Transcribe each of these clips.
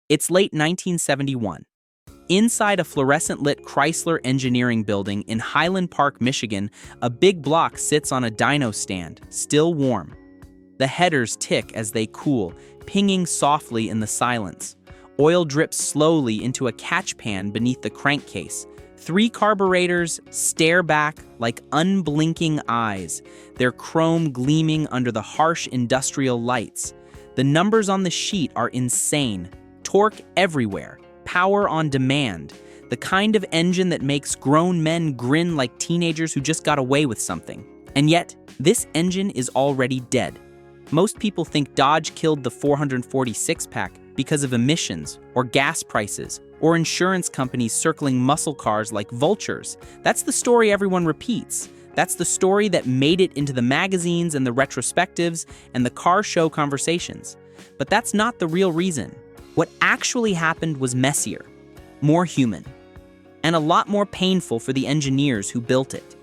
It's late 1971. Inside a fluorescent-lit Chrysler engineering building in Highland Park, Michigan, a big block sits on a dyno stand, still warm. The headers tick as they cool, pinging softly in the silence. Oil drips slowly into a catch pan beneath the crankcase. 3 carburetors stare back like unblinking eyes, their chrome gleaming under the harsh industrial lights. The numbers on the sheet are insane. Torque everywhere, power on demand, the kind of engine that makes grown men grin like teenagers who just got away with something. And yet, this engine is already dead. Most people think Dodge killed the 440 six-pack because of emissions, or gas prices, or insurance companies circling muscle cars like vultures. That's the story everyone repeats. That's the story that made it into the magazines and the retrospectives and the car show conversations. But that's not the real reason. What actually happened was messier, more human, and a lot more painful for the engineers who built it.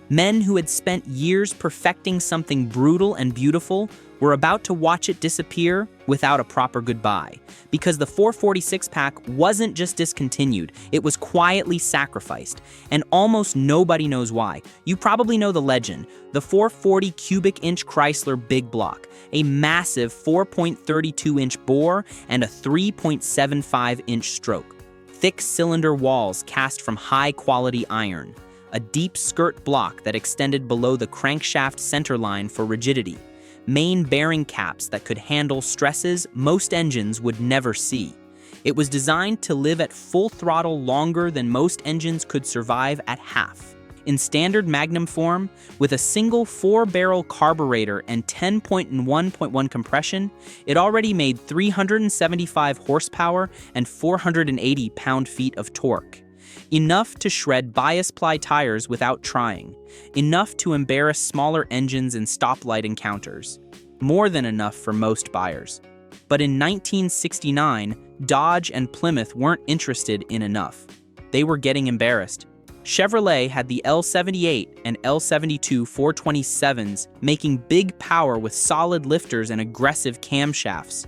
Men who had spent years perfecting something brutal and beautiful were about to watch it disappear without a proper goodbye, because the 440 six-pack wasn't just discontinued, it was quietly sacrificed, and almost nobody knows why. You probably know the legend, the 440 cubic inch Chrysler Big Block, a massive 4.32-inch bore and a 3.75-inch stroke, thick cylinder walls cast from high-quality iron, a deep skirt block that extended below the crankshaft centerline for rigidity, main bearing caps that could handle stresses most engines would never see. It was designed to live at full throttle longer than most engines could survive at half. In standard Magnum form, with a single 4-barrel carburetor and 10.1.1 compression, it already made 375 horsepower and 480 pound-feet of torque. Enough to shred bias-ply tires without trying. Enough to embarrass smaller engines in stoplight encounters. More than enough for most buyers. But in 1969, Dodge and Plymouth weren't interested in enough. They were getting embarrassed. Chevrolet had the L78 and L72 427s making big power with solid lifters and aggressive camshafts.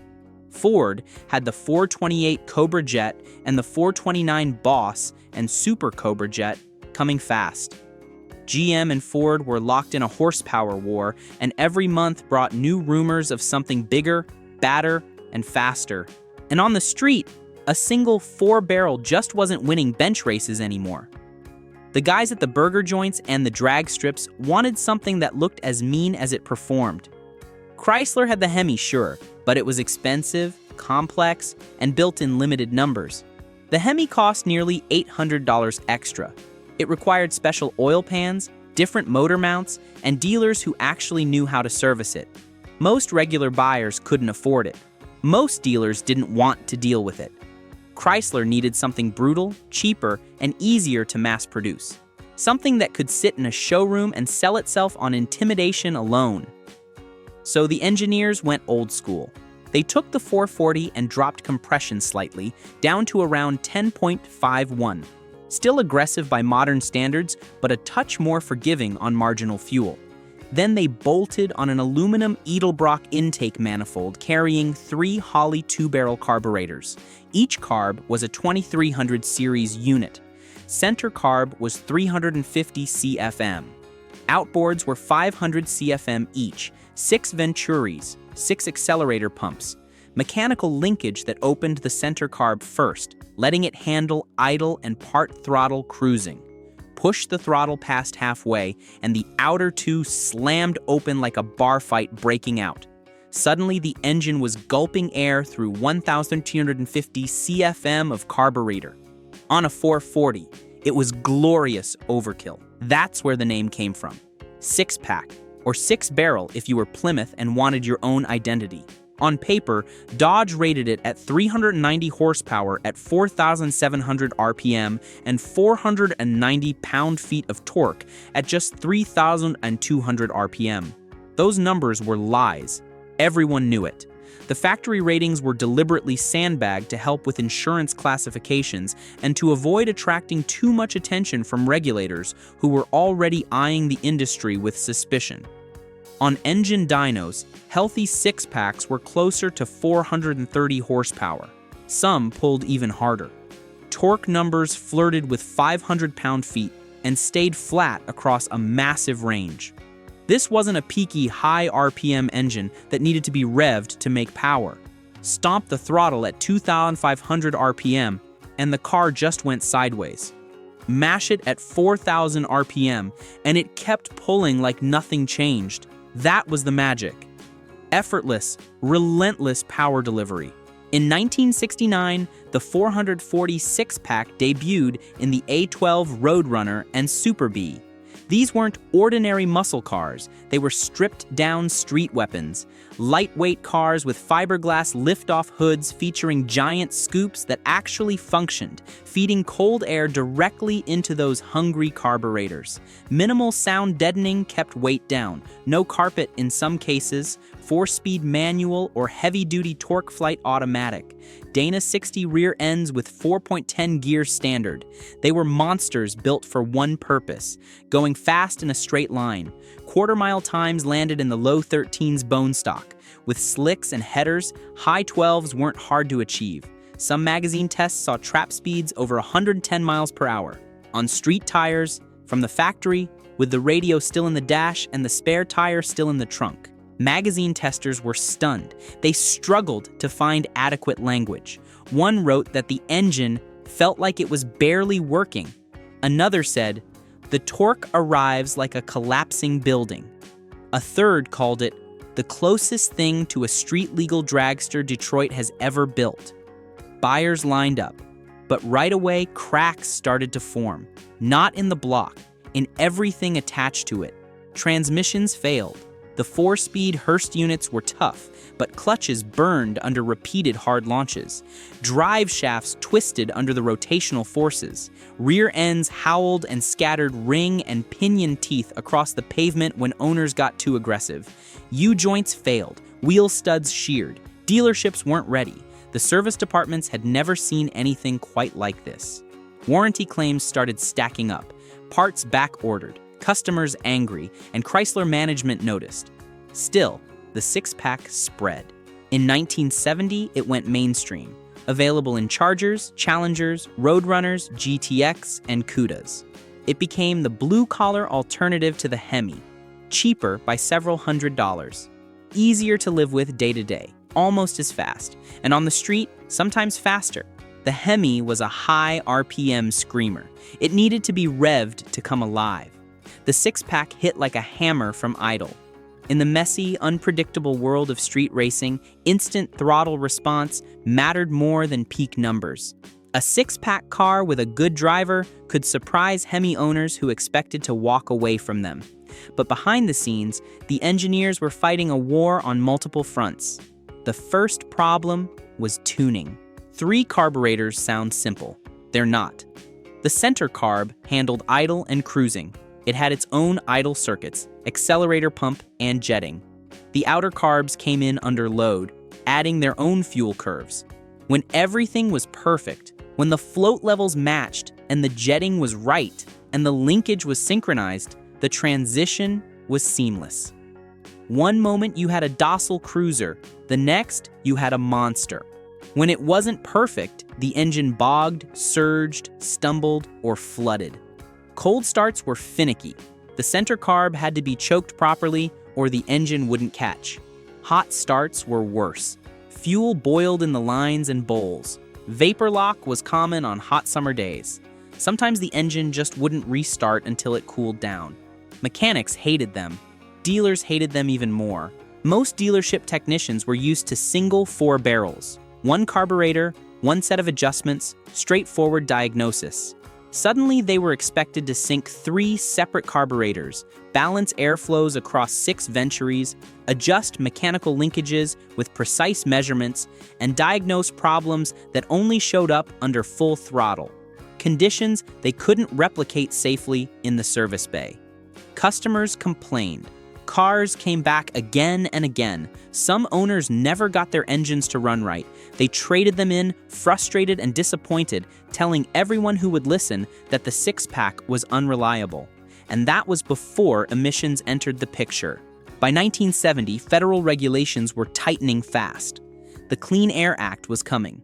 Ford had the 428 Cobra Jet and the 429 Boss and Super Cobra Jet coming fast. GM and Ford were locked in a horsepower war, and every month brought new rumors of something bigger, badder, and faster. And on the street, a single 4-barrel just wasn't winning bench races anymore. The guys at the burger joints and the drag strips wanted something that looked as mean as it performed. Chrysler had the HEMI, sure, but it was expensive, complex, and built in limited numbers. The HEMI cost nearly $800 extra. It required special oil pans, different motor mounts, and dealers who actually knew how to service it. Most regular buyers couldn't afford it. Most dealers didn't want to deal with it. Chrysler needed something brutal, cheaper, and easier to mass produce. Something that could sit in a showroom and sell itself on intimidation alone. So the engineers went old school. They took the 440 and dropped compression slightly, down to around 10.51. Still aggressive by modern standards, but a touch more forgiving on marginal fuel. Then they bolted on an aluminum Edelbrock intake manifold carrying 3 Holley 2-barrel carburetors. Each carb was a 2300 series unit. Center carb was 350 CFM. Outboards were 500 CFM each, 6 Venturis, 6 accelerator pumps, mechanical linkage that opened the center carb first, letting it handle idle and part throttle cruising. Push the throttle past halfway, and the outer 2 slammed open like a bar fight breaking out. Suddenly, the engine was gulping air through 1,250 CFM of carburetor. On a 440, it was glorious overkill. That's where the name came from. Six-pack, or 6-barrel if you were Plymouth and wanted your own identity. On paper, Dodge rated it at 390 horsepower at 4,700 RPM and 490 pound-feet of torque at just 3,200 RPM. Those numbers were lies. Everyone knew it. The factory ratings were deliberately sandbagged to help with insurance classifications and to avoid attracting too much attention from regulators who were already eyeing the industry with suspicion. On engine dynos, healthy six-packs were closer to 430 horsepower. Some pulled even harder. Torque numbers flirted with 500 pound-feet and stayed flat across a massive range. This wasn't a peaky, high RPM engine that needed to be revved to make power. Stomp the throttle at 2,500 RPM, and the car just went sideways. Mash it at 4,000 RPM, and it kept pulling like nothing changed. That was the magic. Effortless, relentless power delivery. In 1969, the 440 six-pack debuted in the A12 Roadrunner and Super B. These weren't ordinary muscle cars, they were stripped-down street weapons. Lightweight cars with fiberglass lift-off hoods featuring giant scoops that actually functioned, feeding cold air directly into those hungry carburetors. Minimal sound deadening kept weight down, no carpet in some cases, 4-speed manual or heavy-duty torque flight automatic. Dana 60 rear ends with 4.10 gear standard. They were monsters built for one purpose, going fast in a straight line. Quarter-mile times landed in the low 13s bone stock. With slicks and headers, high 12s weren't hard to achieve. Some magazine tests saw trap speeds over 110 miles per hour. On street tires, from the factory, with the radio still in the dash and the spare tire still in the trunk. Magazine testers were stunned. They struggled to find adequate language. One wrote that the engine felt like it was barely working. Another said, "The torque arrives like a collapsing building." A third called it the closest thing to a street-legal dragster Detroit has ever built. Buyers lined up, but right away cracks started to form. Not in the block, in everything attached to it. Transmissions failed. The 4-speed Hurst units were tough, but clutches burned under repeated hard launches. Drive shafts twisted under the rotational forces. Rear ends howled and scattered ring and pinion teeth across the pavement when owners got too aggressive. U-joints failed. Wheel studs sheared. Dealerships weren't ready. The service departments had never seen anything quite like this. Warranty claims started stacking up. Parts back-ordered. Customers angry, and Chrysler management noticed. Still, the six-pack spread. In 1970, it went mainstream, available in Chargers, Challengers, Roadrunners, GTX, and Cudas. It became the blue-collar alternative to the HEMI, cheaper by several $100s. Easier to live with day to day, almost as fast, and on the street, sometimes faster. The HEMI was a high RPM screamer. It needed to be revved to come alive. The six-pack hit like a hammer from idle. In the messy, unpredictable world of street racing, instant throttle response mattered more than peak numbers. A six-pack car with a good driver could surprise HEMI owners who expected to walk away from them. But behind the scenes, the engineers were fighting a war on multiple fronts. The first problem was tuning. 3 carburetors sound simple. They're not. The center carb handled idle and cruising. It had its own idle circuits, accelerator pump, and jetting. The outer carbs came in under load, adding their own fuel curves. When everything was perfect, when the float levels matched, and the jetting was right, and the linkage was synchronized, the transition was seamless. One moment you had a docile cruiser, the next you had a monster. When it wasn't perfect, the engine bogged, surged, stumbled, or flooded. Cold starts were finicky. The center carb had to be choked properly or the engine wouldn't catch. Hot starts were worse. Fuel boiled in the lines and bowls. Vapor lock was common on hot summer days. Sometimes the engine just wouldn't restart until it cooled down. Mechanics hated them. Dealers hated them even more. Most dealership technicians were used to single 4 barrels. One carburetor, one set of adjustments, straightforward diagnosis. Suddenly, they were expected to sync 3 separate carburetors, balance airflows across 6 ventures, adjust mechanical linkages with precise measurements, and diagnose problems that only showed up under full throttle. Conditions they couldn't replicate safely in the service bay. Customers complained. Cars came back again and again. Some owners never got their engines to run right. They traded them in, frustrated and disappointed, telling everyone who would listen that the six-pack was unreliable. And that was before emissions entered the picture. By 1970, federal regulations were tightening fast. The Clean Air Act was coming.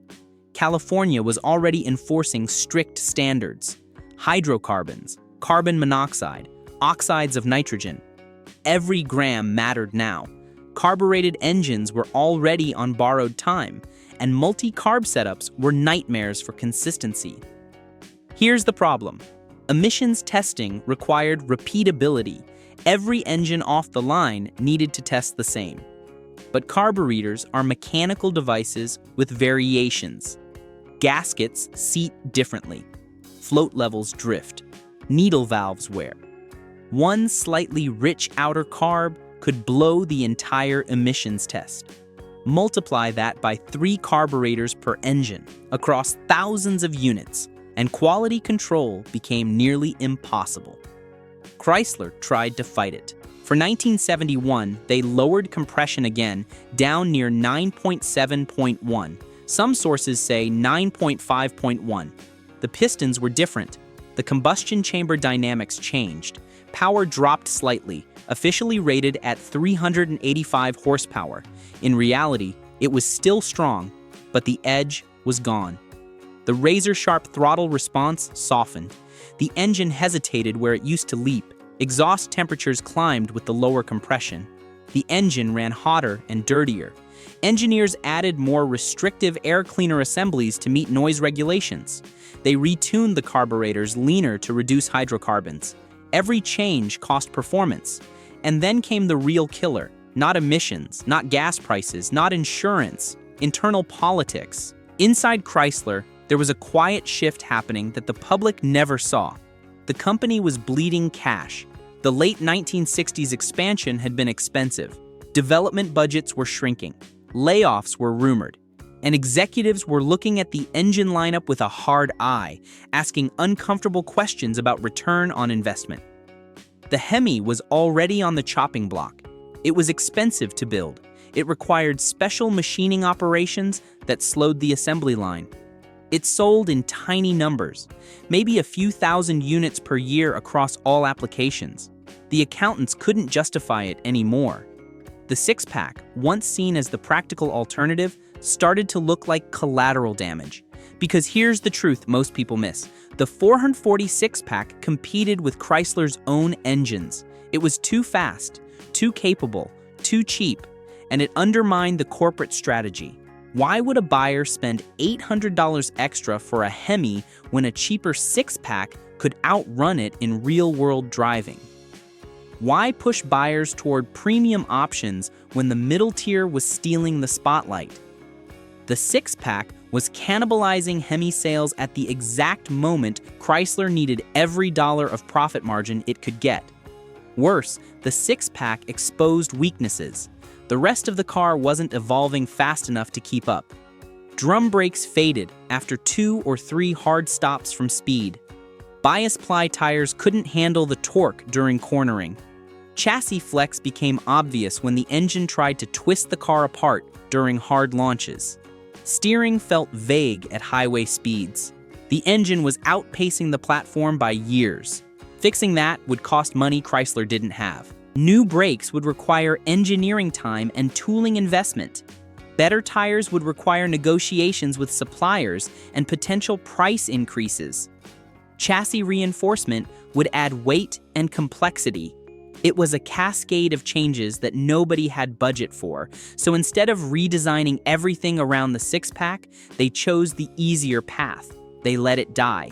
California was already enforcing strict standards. Hydrocarbons, carbon monoxide, oxides of nitrogen. Every gram mattered now. Carbureted engines were already on borrowed time, and multi-carb setups were nightmares for consistency. Here's the problem. Emissions testing required repeatability. Every engine off the line needed to test the same. But carburetors are mechanical devices with variations. Gaskets seat differently. Float levels drift. Needle valves wear. One slightly rich outer carb could blow the entire emissions test. Multiply that by 3 carburetors per engine across thousands of units, and quality control became nearly impossible. Chrysler tried to fight it. For 1971, they lowered compression again, down near 9.7.1. Some sources say 9.5.1. The pistons were different. The combustion chamber dynamics changed. Power dropped slightly, officially rated at 385 horsepower. In reality, it was still strong, but the edge was gone. The razor-sharp throttle response softened. The engine hesitated where it used to leap. Exhaust temperatures climbed with the lower compression. The engine ran hotter and dirtier. Engineers added more restrictive air cleaner assemblies to meet noise regulations. They retuned the carburetors leaner to reduce hydrocarbons. Every change cost performance. And then came the real killer. Not emissions, not gas prices, not insurance. Internal politics. Inside Chrysler, there was a quiet shift happening that the public never saw. The company was bleeding cash. The late 1960s expansion had been expensive. Development budgets were shrinking. Layoffs were rumored. And executives were looking at the engine lineup with a hard eye, asking uncomfortable questions about return on investment. The HEMI was already on the chopping block. It was expensive to build. It required special machining operations that slowed the assembly line. It sold in tiny numbers, maybe a few thousand units per year across all applications. The accountants couldn't justify it anymore. The six-pack, once seen as the practical alternative, started to look like collateral damage. Because here's the truth most people miss. The 440 six-pack competed with Chrysler's own engines. It was too fast, too capable, too cheap, and it undermined the corporate strategy. Why would a buyer spend $800 extra for a HEMI when a cheaper six-pack could outrun it in real-world driving? Why push buyers toward premium options when the middle tier was stealing the spotlight? The six-pack was cannibalizing HEMI sales at the exact moment Chrysler needed every dollar of profit margin it could get. Worse, the six-pack exposed weaknesses. The rest of the car wasn't evolving fast enough to keep up. Drum brakes faded after 2 or 3 hard stops from speed. Bias ply tires couldn't handle the torque during cornering. Chassis flex became obvious when the engine tried to twist the car apart during hard launches. Steering felt vague at highway speeds. The engine was outpacing the platform by years. Fixing that would cost money Chrysler didn't have. New brakes would require engineering time and tooling investment. Better tires would require negotiations with suppliers and potential price increases. Chassis reinforcement would add weight and complexity. It was a cascade of changes that nobody had budget for, so instead of redesigning everything around the six-pack, they chose the easier path. They let it die.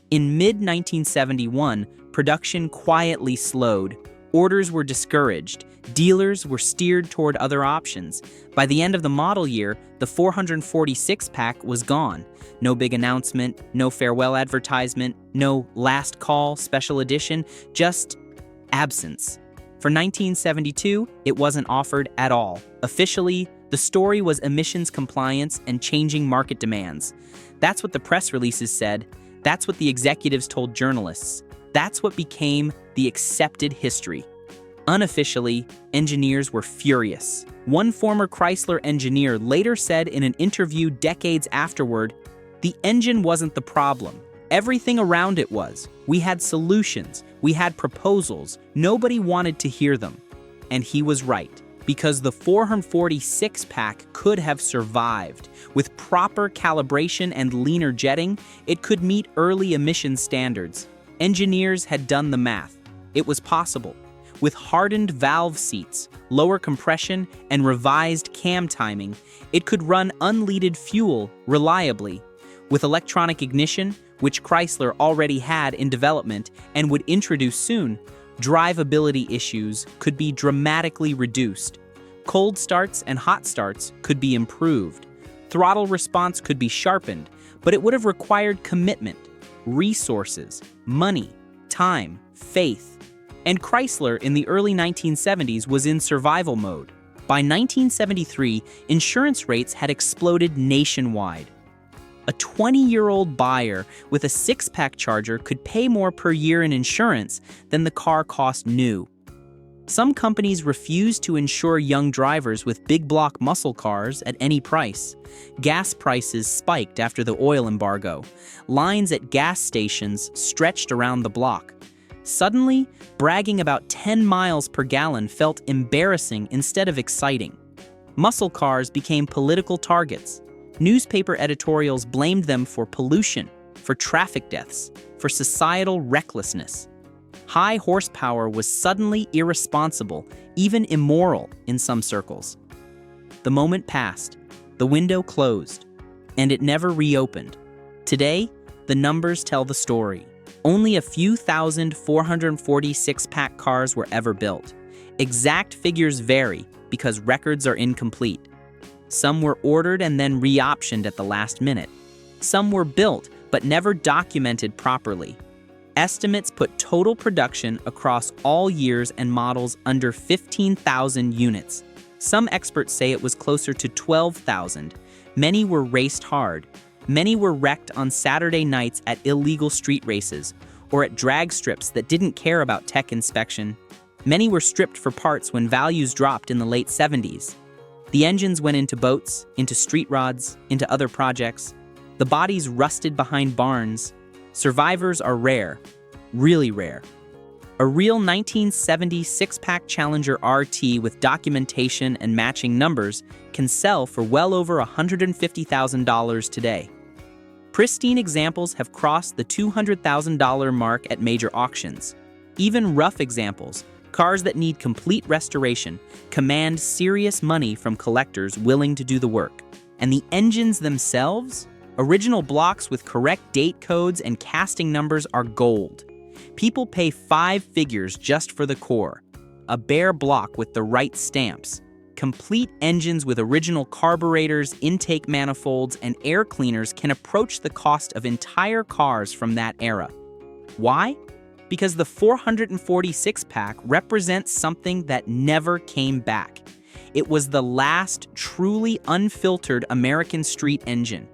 In mid-1971, production quietly slowed. Orders were discouraged. Dealers were steered toward other options. By the end of the model year, the 440 six-pack was gone. No big announcement, no farewell advertisement, no last call special edition, just absence. For 1972, it wasn't offered at all. Officially, the story was emissions compliance and changing market demands. That's what the press releases said. That's what the executives told journalists. That's what became the accepted history. Unofficially, engineers were furious. One former Chrysler engineer later said in an interview decades afterward, "The engine wasn't the problem. Everything around it was. We had solutions. We had proposals. Nobody wanted to hear them." And he was right, because the 446-pack could have survived. With proper calibration and leaner jetting, it could meet early emission standards. Engineers had done the math. It was possible. With hardened valve seats, lower compression, and revised cam timing, it could run unleaded fuel reliably. With electronic ignition, which Chrysler already had in development and would introduce soon, drivability issues could be dramatically reduced. Cold starts and hot starts could be improved. Throttle response could be sharpened, but it would have required commitment, resources, money, time, faith. And Chrysler in the early 1970s was in survival mode. By 1973, insurance rates had exploded nationwide. A 20-year-old buyer with a six-pack Charger could pay more per year in insurance than the car cost new. Some companies refused to insure young drivers with big block muscle cars at any price. Gas prices spiked after the oil embargo. Lines at gas stations stretched around the block. Suddenly, bragging about 10 miles per gallon felt embarrassing instead of exciting. Muscle cars became political targets. Newspaper editorials blamed them for pollution, for traffic deaths, for societal recklessness. High horsepower was suddenly irresponsible, even immoral in some circles. The moment passed, the window closed, and it never reopened. Today, the numbers tell the story. Only a few thousand 446-pack cars were ever built. Exact figures vary because records are incomplete. Some were ordered and then re-optioned at the last minute. Some were built but never documented properly. Estimates put total production across all years and models under 15,000 units. Some experts say it was closer to 12,000. Many were raced hard. Many were wrecked on Saturday nights at illegal street races or at drag strips that didn't care about tech inspection. Many were stripped for parts when values dropped in the late 70s. The engines went into boats, into street rods, into other projects. The bodies rusted behind barns. Survivors are rare, really rare. A real 1970 six-pack Challenger RT with documentation and matching numbers can sell for well over $150,000 today. Pristine examples have crossed the $200,000 mark at major auctions. Even rough examples, cars that need complete restoration, command serious money from collectors willing to do the work. And the engines themselves? Original blocks with correct date codes and casting numbers are gold. People pay 5 figures just for the core. A bare block with the right stamps. Complete engines with original carburetors, intake manifolds, and air cleaners can approach the cost of entire cars from that era. Why? Because the 446-pack represents something that never came back. It was the last truly unfiltered American street engine.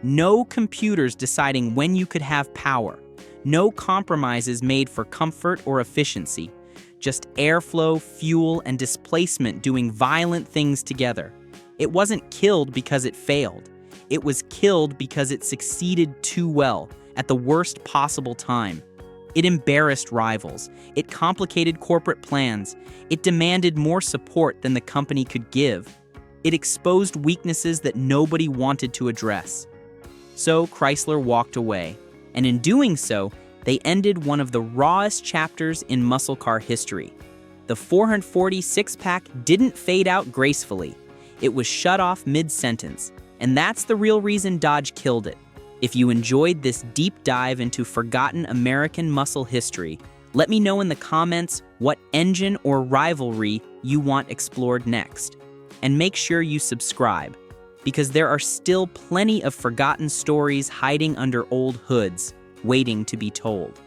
No computers deciding when you could have power. No compromises made for comfort or efficiency. Just airflow, fuel, and displacement doing violent things together. It wasn't killed because it failed. It was killed because it succeeded too well, at the worst possible time. It embarrassed rivals. It complicated corporate plans. It demanded more support than the company could give. It exposed weaknesses that nobody wanted to address. So Chrysler walked away, and in doing so, they ended one of the rawest chapters in muscle car history. The 446-pack didn't fade out gracefully. It was shut off mid-sentence, and that's the real reason Dodge killed it. If you enjoyed this deep dive into forgotten American muscle history, let me know in the comments what engine or rivalry you want explored next. And make sure you subscribe, because there are still plenty of forgotten stories hiding under old hoods, waiting to be told.